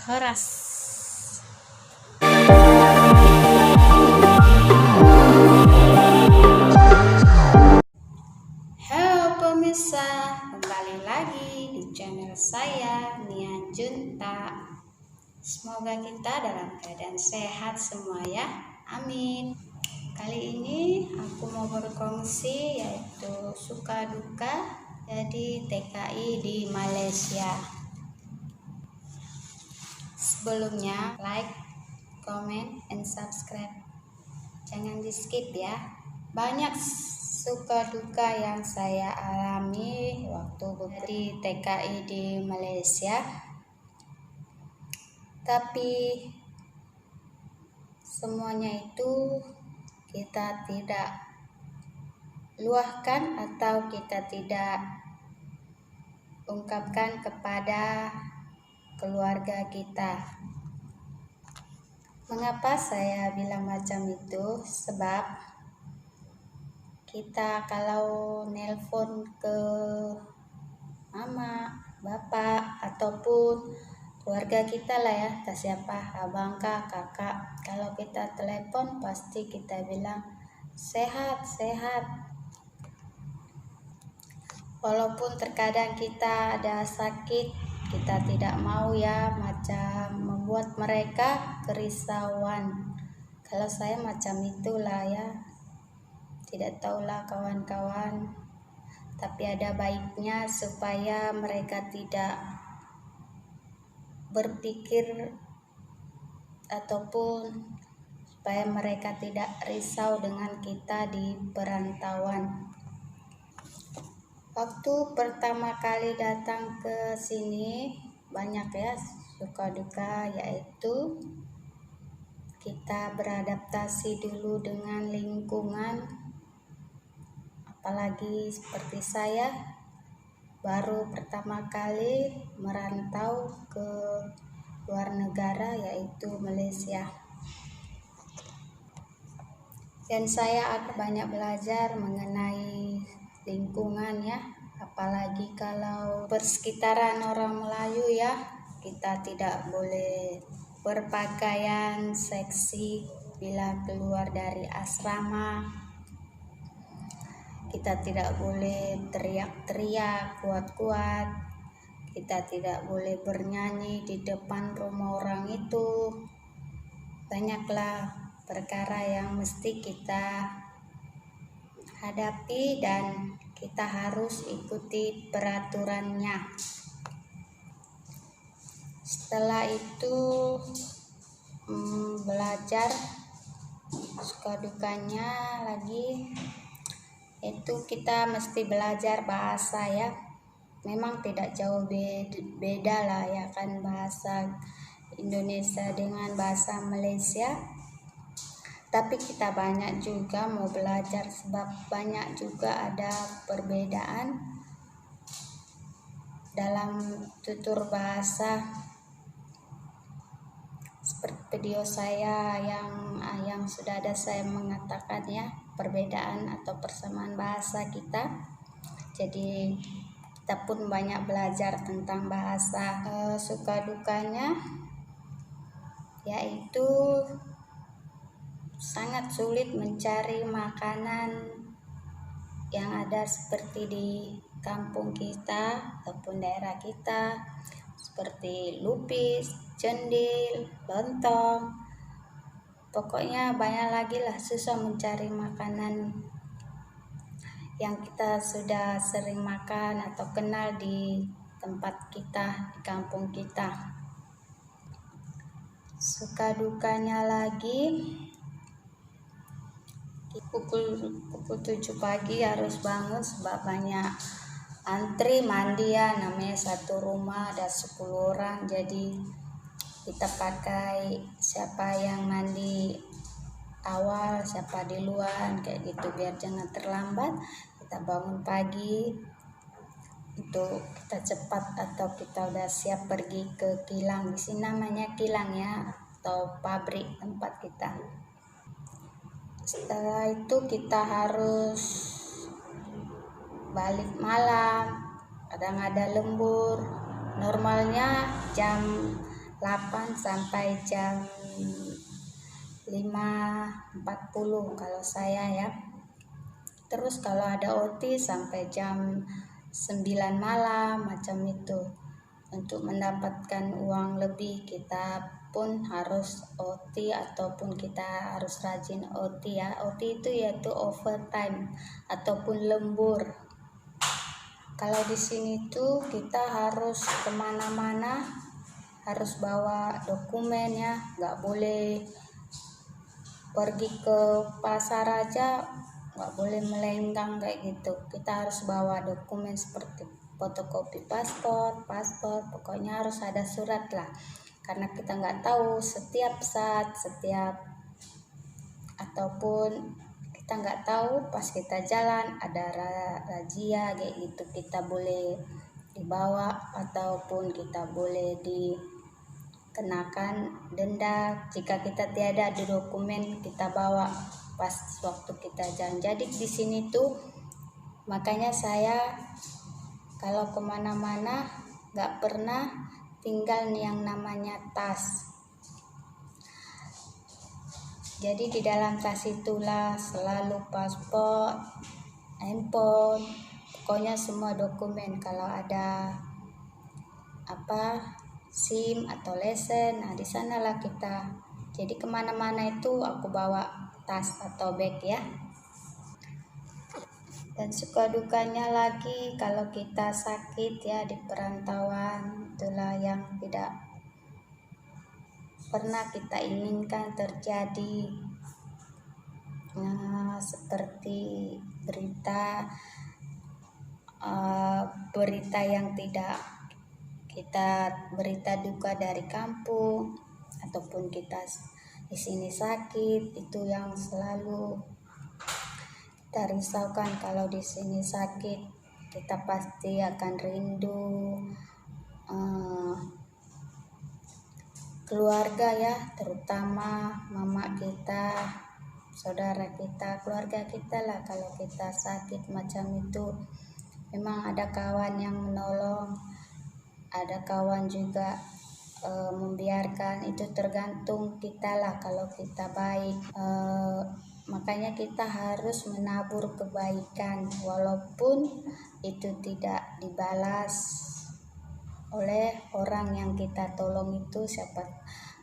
Horas. Halo pemirsa, kembali lagi di channel saya Nia Junta. Semoga kita dalam keadaan sehat semua ya, amin. Kali ini aku mau berkongsi yaitu suka duka jadi TKI di Malaysia. Sebelumnya like, comment, and subscribe. Jangan di skip ya. Banyak suka duka yang saya alami waktu di TKI di Malaysia. Tapi semuanya itu kita tidak luahkan atau kita tidak ungkapkan kepada keluarga kita. Mengapa saya bilang macam itu? Sebab kita kalau nelpon ke mama, bapak, ataupun keluarga kita lah ya, tak siapa, abang kah, kakak, kalau kita telepon pasti kita bilang sehat, sehat. Walaupun terkadang kita ada sakit, kita tidak mau ya macam membuat mereka kerisauan. Kalau saya macam itulah ya, tidak tahulah kawan-kawan, tapi ada baiknya supaya mereka tidak berpikir ataupun supaya mereka tidak risau dengan kita di perantauan. Waktu pertama kali datang ke sini banyak ya suka duka, yaitu kita beradaptasi dulu dengan lingkungan. Apalagi seperti saya baru pertama kali merantau ke luar negara yaitu Malaysia. Dan saya akan banyak belajar mengenai lingkungan ya, apalagi kalau persekitaran orang Melayu ya, kita tidak boleh berpakaian seksi bila keluar dari asrama. Kita tidak boleh teriak-teriak kuat-kuat. Kita tidak boleh bernyanyi di depan rumah orang itu. Banyaklah perkara yang mesti kita hadapi dan kita harus ikuti peraturannya. Setelah itu belajar suka dukanya lagi, itu kita mesti belajar bahasa ya. Memang tidak jauh beda lah ya kan, bahasa Indonesia dengan bahasa Malaysia. Tapi kita banyak juga mau belajar sebab banyak juga ada perbedaan dalam tutur bahasa. Seperti video saya yang sudah ada saya mengatakan ya, perbedaan atau persamaan bahasa kita. Jadi kita pun banyak belajar tentang bahasa. Suka dukanya yaitu sangat sulit mencari makanan yang ada seperti di kampung kita ataupun daerah kita, seperti lupis, cendil, lontong. Pokoknya banyak lagi lah, susah mencari makanan yang kita sudah sering makan atau kenal di tempat kita, di kampung kita. Suka dukanya lagi, pukul 7 pagi harus bangun sebab banyak antri mandi ya, namanya satu rumah ada 10 orang, jadi kita pakai siapa yang mandi awal, siapa di luar kayak gitu biar jangan terlambat. Kita bangun pagi untuk kita cepat atau kita udah siap pergi ke kilang. Di sini namanya kilang ya, atau pabrik tempat kita. Setelah itu kita harus balik malam, kadang ada lembur. Normalnya jam 8 sampai jam 5.40 kalau saya ya. Terus kalau ada OT sampai jam 9 malam macam itu. Untuk mendapatkan uang lebih kita pun harus OT ataupun kita harus rajin OT ya. OT itu yaitu overtime ataupun lembur. Kalau di sini tuh kita harus kemana-mana harus bawa dokumen ya, nggak boleh pergi ke pasar aja, nggak boleh melenggang kayak gitu. Kita harus bawa dokumen seperti fotokopi paspor, pokoknya harus ada surat lah. Karena kita nggak tahu setiap saat, ataupun kita nggak tahu pas kita jalan ada razia kayak gitu, kita boleh dibawa ataupun kita boleh dikenakan denda jika kita tiada di dokumen kita bawa pas waktu kita jalan. Jadi di sini tuh makanya saya kalau kemana-mana nggak pernah tinggal yang namanya tas. Jadi di dalam tas itulah selalu paspor, handphone, pokoknya semua dokumen. Kalau ada SIM atau lesen, nah di sanalah kita. Jadi kemana-mana itu aku bawa tas atau bag ya. Dan suka dukanya lagi kalau kita sakit ya di perantauan, itulah yang tidak pernah kita inginkan terjadi. Nah, seperti berita yang tidak kita, berita duka dari kampung ataupun kita di sini sakit, itu yang selalu kita risaukan. Kalau di sini sakit kita pasti akan rindu keluarga ya, terutama mama kita, saudara kita, keluarga kita lah. Kalau kita sakit macam itu memang ada kawan yang menolong, ada kawan juga membiarkan, itu tergantung kita lah. Kalau kita baik, makanya kita harus menabur kebaikan walaupun itu tidak dibalas oleh orang yang kita tolong. Itu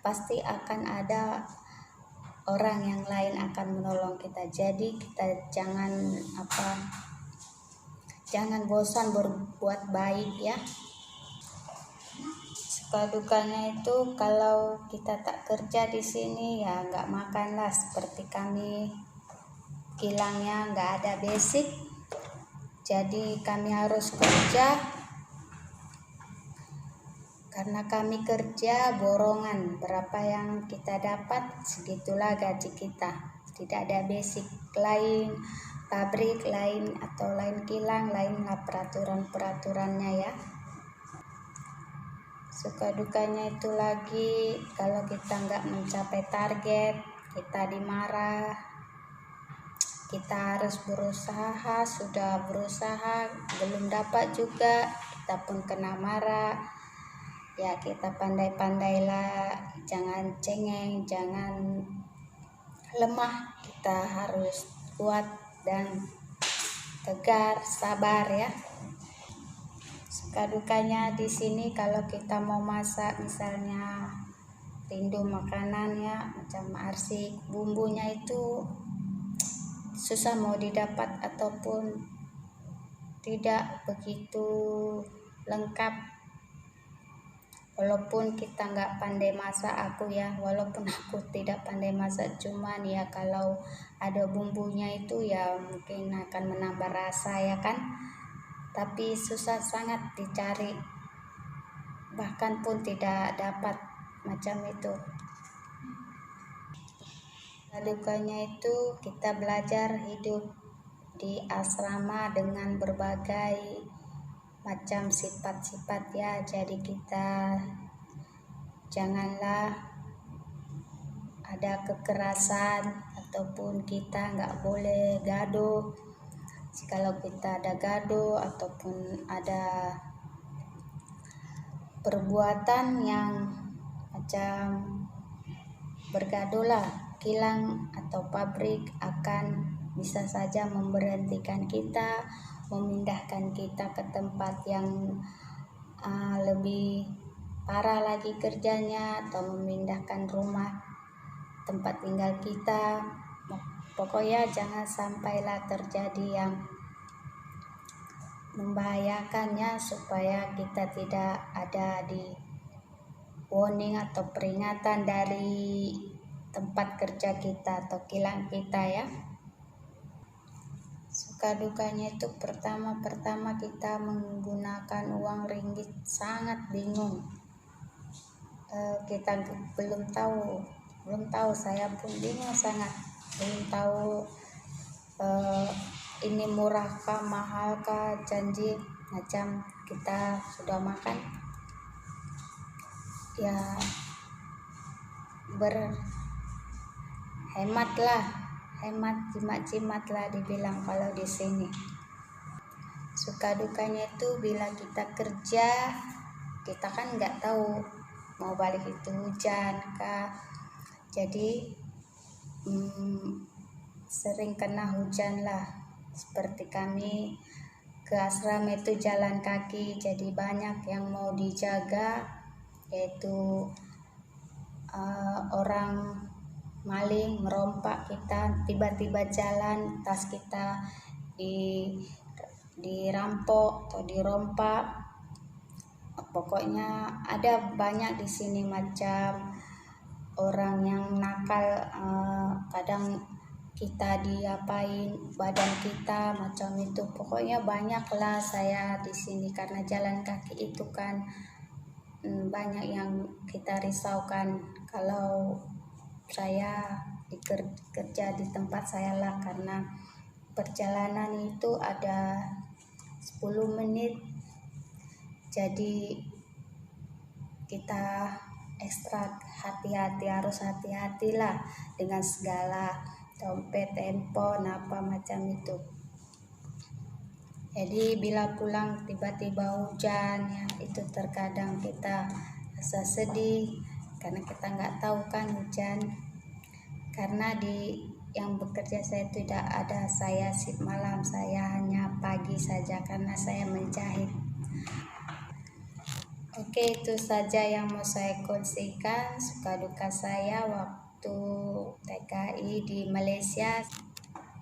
pasti akan ada orang yang lain akan menolong kita. Jadi kita jangan bosan berbuat baik ya. Suka dukanya itu kalau kita tak kerja di sini ya nggak makan lah, seperti kami kilangnya nggak ada basic, jadi kami harus kerja. Karena kami kerja borongan, berapa yang kita dapat segitulah gaji kita, tidak ada basic. Lain pabrik lain atau lain kilang lainlah peraturannya ya. Suka dukanya itu lagi kalau kita nggak mencapai target, kita dimarah. Kita harus berusaha, sudah berusaha belum dapat juga kita pun kena marah ya. Kita pandai-pandailah, jangan cengeng, jangan lemah, kita harus kuat dan tegar, sabar ya. Suka dukanya di sini kalau kita mau masak, misalnya rindu makanan ya, macam arsik, bumbunya itu susah mau didapat ataupun tidak begitu lengkap. Walaupun kita nggak pandai masak, walaupun aku tidak pandai masak, cuman ya kalau ada bumbunya itu ya mungkin akan menambah rasa ya kan. Tapi susah sangat dicari, bahkan pun tidak dapat macam itu. Dukanya itu kita belajar hidup di asrama dengan berbagai macam sifat-sifat ya. Jadi kita janganlah ada kekerasan ataupun kita nggak boleh gaduh. Kalau kita ada gaduh ataupun ada perbuatan yang macam bergadulah, kilang atau pabrik akan bisa saja memberhentikan kita, memindahkan kita ke tempat yang lebih parah lagi kerjanya, atau memindahkan rumah tempat tinggal kita. Pokoknya jangan sampailah terjadi yang membahayakannya, supaya kita tidak ada di warning atau peringatan dari tempat kerja kita atau kilang kita ya. Suka dukanya itu pertama kita menggunakan uang ringgit sangat bingung. Kita belum tahu, saya pun bingung sangat, belum tahu ini murahkah, mahalkah, janji macam kita sudah makan ya hemat jimat lah dibilang kalau di sini. Suka dukanya itu bila kita kerja, kita kan nggak tahu mau balik itu hujan kah, jadi sering kena hujan lah. Seperti kami ke asrama itu jalan kaki, jadi banyak yang mau dijaga, yaitu orang maling merompak kita, tiba-tiba jalan tas kita dirampok atau dirompak. Pokoknya ada banyak di sini macam orang yang nakal, kadang kita diapain badan kita macam itu. Pokoknya banyaklah saya di sini, karena jalan kaki itu kan banyak yang kita risaukan. Kalau saya kerja di tempat saya lah, karena perjalanan itu ada 10 menit, jadi kita ekstra harus hati-hatilah dengan segala dompet, handphone, apa macam itu. Jadi bila pulang tiba-tiba hujan ya, itu terkadang kita rasa sedih, karena kita nggak tahu kan hujan. Karena di yang bekerja saya tidak ada saya shift malam, saya hanya pagi saja karena saya menjahit. Oke, itu saja yang mau saya kongsikan suka duka saya waktu TKI di Malaysia.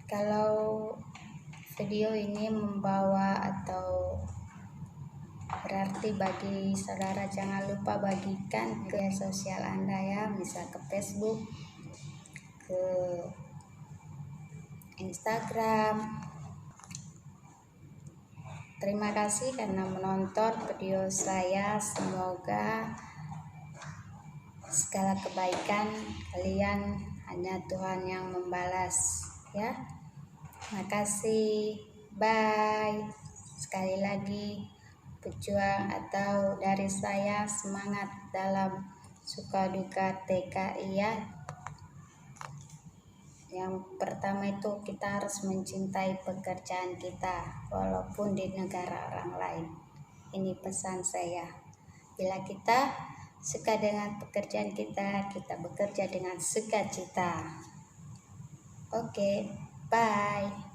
Kalau video ini membawa atau berarti bagi saudara, jangan lupa bagikan ke sosial Anda ya, misal ke Facebook, ke Instagram. Terima kasih karena menonton video saya. Semoga segala kebaikan kalian hanya Tuhan yang membalas ya. Terima kasih. Bye. Sekali lagi, pejuang atau dari saya, semangat dalam suka duka TKI ya. Yang pertama itu kita harus mencintai pekerjaan kita walaupun di negara orang lain. Ini pesan saya. Bila kita suka dengan pekerjaan kita, kita bekerja dengan sukacita. Oke, bye.